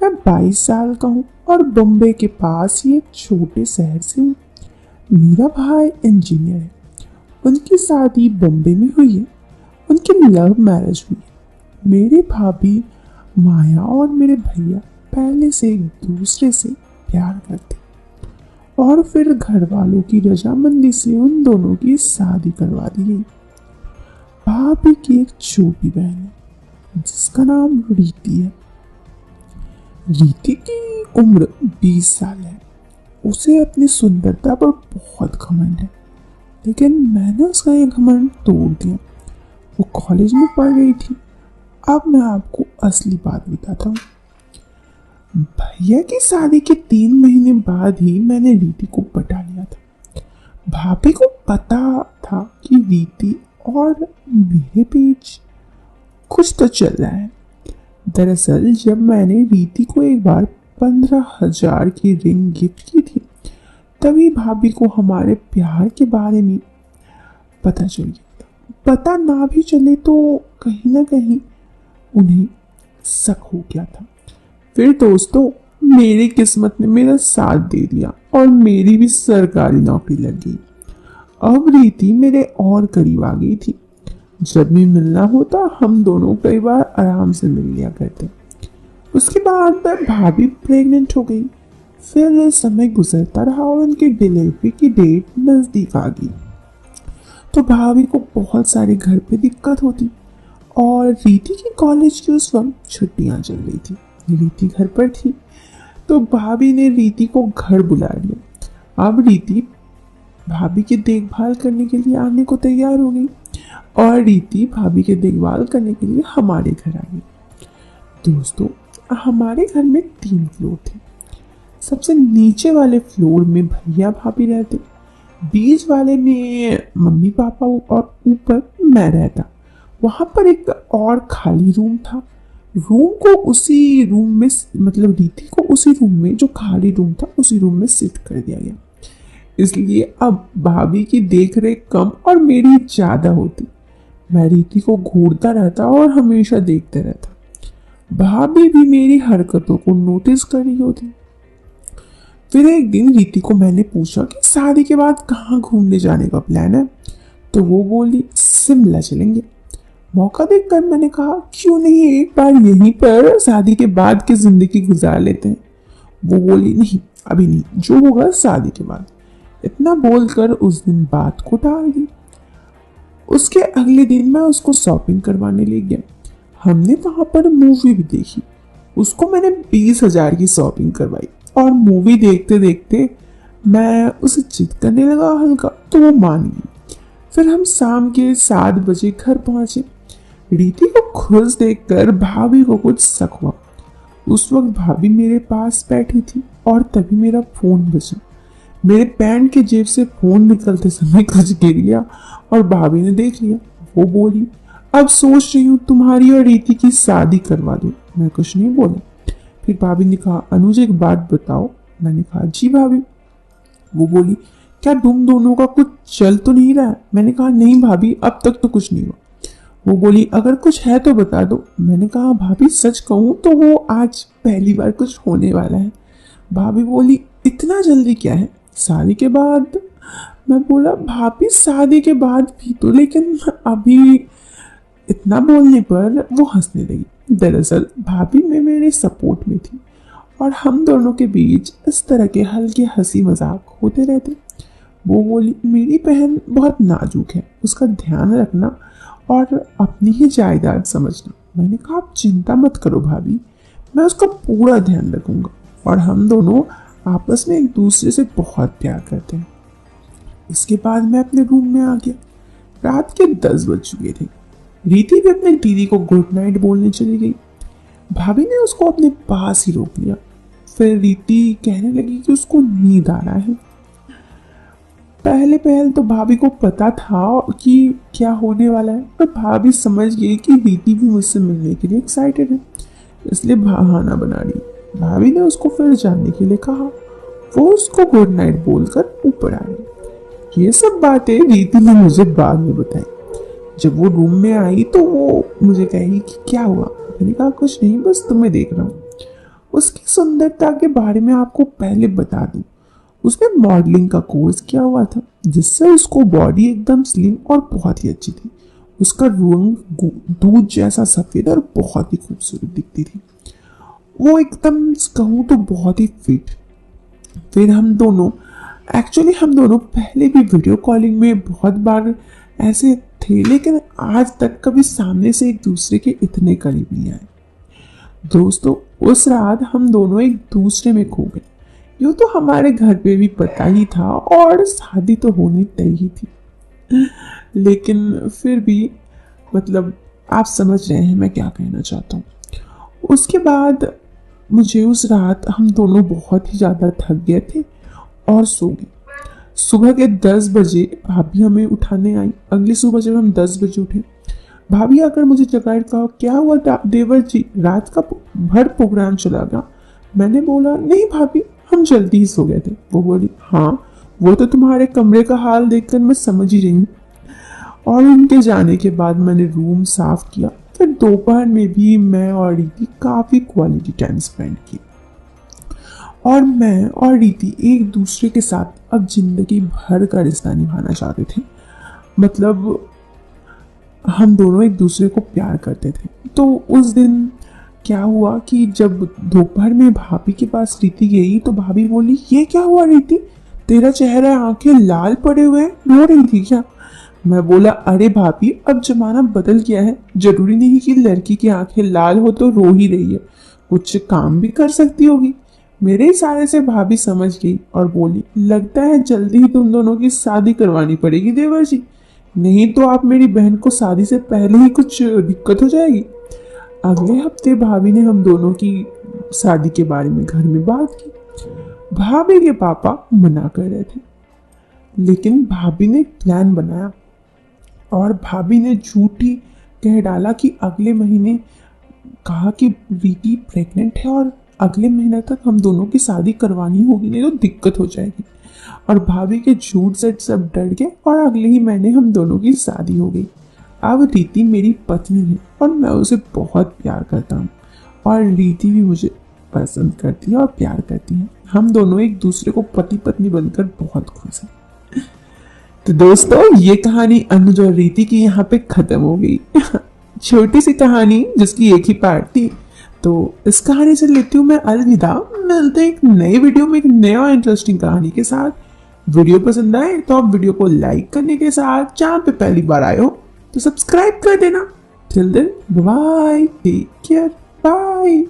मैं 22 साल का हूँ और बम्बई के पास ही एक छोटे शहर से हूँ। मेरा भाई इंजीनियर है। उनकी शादी बम्बई में हुई है। उनकी लव मैरिज हुई है। मेरी भाभी माया और मेरे भैया पहले से एक दूसरे से प्यार करते और फिर घर वालों की रजामंदी से उन दोनों की शादी करवा दी गई। भाभी की एक छोटी बहन है जिसका नाम रीति है। रीति की उम्र 20 साल है। उसे अपनी सुंदरता पर बहुत घमंड है, लेकिन मैंने उसका ये घमंड तोड़ दिया। वो कॉलेज में पढ़ रही थी। अब मैं आपको असली बात बताता हूँ। भैया की शादी के 3 महीने बाद ही मैंने रीति को पटा लिया था। भाभी को पता था कि रीति और मेरे बीच कुछ तो चल रहा है। दरअसल जब मैंने रीति को एक बार 15,000 की रिंग गिफ्ट की थी, तभी भाभी को हमारे प्यार के बारे में पता चल गया था। पता ना भी चले तो कहीं ना कहीं उन्हें शक हो गया था। फिर दोस्तों, मेरी किस्मत ने मेरा साथ दे दिया और मेरी भी सरकारी नौकरी लग गई। अब रीति मेरे और करीब आ गई थी। जब भी मिलना होता हम दोनों कई बार आराम से मिल लिया करते। उसके बाद भाभी प्रेग्नेंट हो गई। फिर समय गुजरता रहा और उनकी डिलीवरी की डेट नज़दीक आ गई, तो भाभी को बहुत सारे घर पे दिक्कत होती और रीति की कॉलेज की उस वक्त छुट्टियां चल रही थी। रीति घर पर थी तो भाभी ने रीति को घर बुला लिया। अब रीति भाभी की देखभाल करने के लिए आने को तैयार हो गई और रीति भाभी की देखभाल करने के लिए हमारे घर आ गई। दोस्तों, हमारे घर में 3 फ्लोर थे। सबसे नीचे वाले फ्लोर में भैया भाभी रहते, बीच वाले में मम्मी पापा और ऊपर मैं रहता। वहां पर एक और खाली रूम था। रूम को उसी रूम में, मतलब रीति को उसी रूम में, जो खाली रूम था उसी रूम में शिफ्ट कर दिया गया। इसलिए अब भाभी की देखरेख कम और मेरी ज्यादा होती। मैं रीति को घूरता रहता और हमेशा देखते रहता। भाभी भी मेरी हरकतों को नोटिस कर रही होती। फिर एक दिन रीति को मैंने पूछा कि शादी के बाद कहाँ घूमने जाने का प्लान है, तो वो बोली शिमला चलेंगे। मौका देखकर मैंने कहा क्यों नहीं एक बार यहीं पर शादी के बाद की जिंदगी गुजार लेते हैं। वो बोली नहीं, अभी नहीं, जो होगा शादी के बाद। इतना बोलकर उस दिन बात को टाल दी। उसके अगले दिन मैं उसको शॉपिंग करवाने ले गया। हमने वहां पर मूवी भी देखी। उसको मैंने 20,000 की शॉपिंग करवाई और मूवी देखते देखते मैं उसे जिद करने लगा हल्का, तो वो मान गई। फिर हम शाम के 7 बजे घर पहुंचे। रीति को खुश देखकर भाभी को कुछ शक हुआ। उस वक्त भाभी मेरे पास बैठी थी और तभी मेरा फोन बजा। मेरे पैंट के जेब से फोन निकलते समय कुछ गिर गया और भाभी ने देख लिया। वो बोली अब सोच रही हूँ तुम्हारी और रीति की शादी करवा दूं। मैं कुछ नहीं बोला। फिर भाभी ने कहा अनुज एक बात बताओ। मैंने कहा जी भाभी। वो बोली क्या तुम दोनों का कुछ चल तो नहीं रहा है? मैंने कहा नहीं भाभी, अब तक तो कुछ नहीं हुआ। वो बोली अगर कुछ है तो बता दो। मैंने कहा भाभी सच कहूँ तो वो आज पहली बार कुछ होने वाला है। भाभी बोली इतना जल्दी क्या है, शादी के बाद? मैं बोला भाभी शादी के बाद भी तो, लेकिन अभी। इतना बोलने पर वो हंसने लगी। दरअसल भाभी में मेरे सपोर्ट में थी और हम दोनों के बीच इस तरह के हल्के हंसी मजाक होते रहते। वो बोली मेरी बहन बहुत नाजुक है, उसका ध्यान रखना और अपनी ही जायदाद समझना। मैंने कहा आप चिंता मत करो भाभी, मैं उसका पूरा ध्यान रखूंगा और हम दोनों आपस में एक दूसरे से बहुत प्यार करते हैं। इसके बाद मैं अपने रूम में आ गया। रात के 10 बज चुके थे। रीति भी अपने दीदी को गुड नाइट बोलने चली गई। भाभी ने उसको अपने पास ही रोक लिया। फिर रीति कहने लगी कि उसको नींद आ रहा है। पहले तो भाभी को पता था कि क्या होने वाला है, पर भाभी समझ गई कि रीति भी मुझसे मिलने के लिए एक्साइटेड है, इसलिए बहाना बना रही। भाभी ने उसको फिर जाने के लिए कहा। वो उसको गुड नाइट बोलकर ऊपर आ गई। ये सब बातें रीति ने मुझे बाद में बताई। जब वो रूम में आई तो वो मुझे कही कि क्या हुआ। मैंने कहा कुछ नहीं, बस तुम्हें देख रहा हूँ। उसकी सुंदरता के बारे में आपको पहले बता दूं, उसने मॉडलिंग का कोर्स किया हुआ था, जिससे उसको बॉडी एकदम स्लिम और बहुत ही अच्छी थी। उसका रंग दूध जैसा सफेद और बहुत ही खूबसूरत दिखती थी। वो एकदम कहूँ तो बहुत ही फिट। फिर हम दोनों पहले भी वीडियो कॉलिंग में बहुत बार ऐसे थे, लेकिन आज तक कभी सामने से एक दूसरे के इतने करीब नहीं आए। दोस्तों, उस रात हम दोनों एक दूसरे में खो गए। यूँ तो हमारे घर पे भी पता ही था और शादी तो होनी तय ही थी, लेकिन फिर भी मतलब आप समझ रहे हैं मैं क्या कहना चाहता हूँ। उसके बाद मुझे उस रात हम दोनों बहुत ही ज़्यादा थक गए थे और सो गए। सुबह के 10 बजे भाभी हमें उठाने आई। अगली सुबह जब हम 10 बजे उठे, भाभी आकर मुझे जगाकर कहा, क्या हुआ देवर जी, रात का भर प्रोग्राम चला गया? मैंने बोला, नहीं भाभी, हम जल्दी ही सो गए थे। वो बोली, हाँ वो तो तुम्हारे कमरे का हाल देखकर मैं समझ ही रही हूँ। और उनके जाने के बाद मैंने रूम साफ किया। फिर दोपहर में भी मैं और रीति काफ़ी क्वालिटी टाइम स्पेंड की, और मैं और रीति एक दूसरे के साथ अब जिंदगी भर का रिश्ता निभाना चाहते थे। मतलब हम दोनों एक दूसरे को प्यार करते थे। तो उस दिन क्या हुआ कि जब दोपहर में भाभी के पास रीति गई तो भाभी बोली, ये क्या हुआ रीति, तेरा चेहरा आंखें लाल पड़े हुए हैं, रो रही थी क्या? मैं बोला, अरे भाभी, अब जमाना बदल गया है, जरूरी नहीं कि लड़की की आंखें लाल हो तो रो ही रही है, कुछ काम भी कर सकती होगी। मेरे इशारे से भाभी समझ गई और बोली, लगता है जल्दी ही तुम दोनों की शादी करवानी पड़ेगी देवर जी, नहीं तो आप मेरी बहन को शादी से पहले ही कुछ दिक्कत हो जाएगी। अगले हफ्ते भाभी ने हम दोनों की शादी के बारे में घर में बात की। भाभी के पापा मना कर रहे थे, लेकिन भाभी ने प्लान बनाया और भाभी ने झूठी कह डाला कि अगले महीने कहा कि रीति प्रेग्नेंट है और अगले महीने तक हम दोनों की शादी करवानी होगी, नहीं तो दिक्कत हो जाएगी। और भाभी के झूठ से सब डर गए और अगले ही महीने हम दोनों की शादी हो गई। अब रीति मेरी पत्नी है और मैं उसे बहुत प्यार करता हूँ, और रीति भी मुझे पसंद करती है और प्यार करती है। हम दोनों एक दूसरे को पति पत्नी बनकर बहुत खुश हैं। तो दोस्तों, ये कहानी अनुज और रीति की यहाँ पे खत्म हो गई। छोटी सी कहानी जिसकी एक ही पार्ट थी। तो इस कहानी से लेती हूँ मैं अलविदा। मिलते हैं एक नए वीडियो में एक नया इंटरेस्टिंग कहानी के साथ। वीडियो पसंद आए तो आप वीडियो को लाइक करने के साथ चैनल पे पहली बार आए हो तो सब्सक्राइब कर देना। Till then, bye, take care, bye.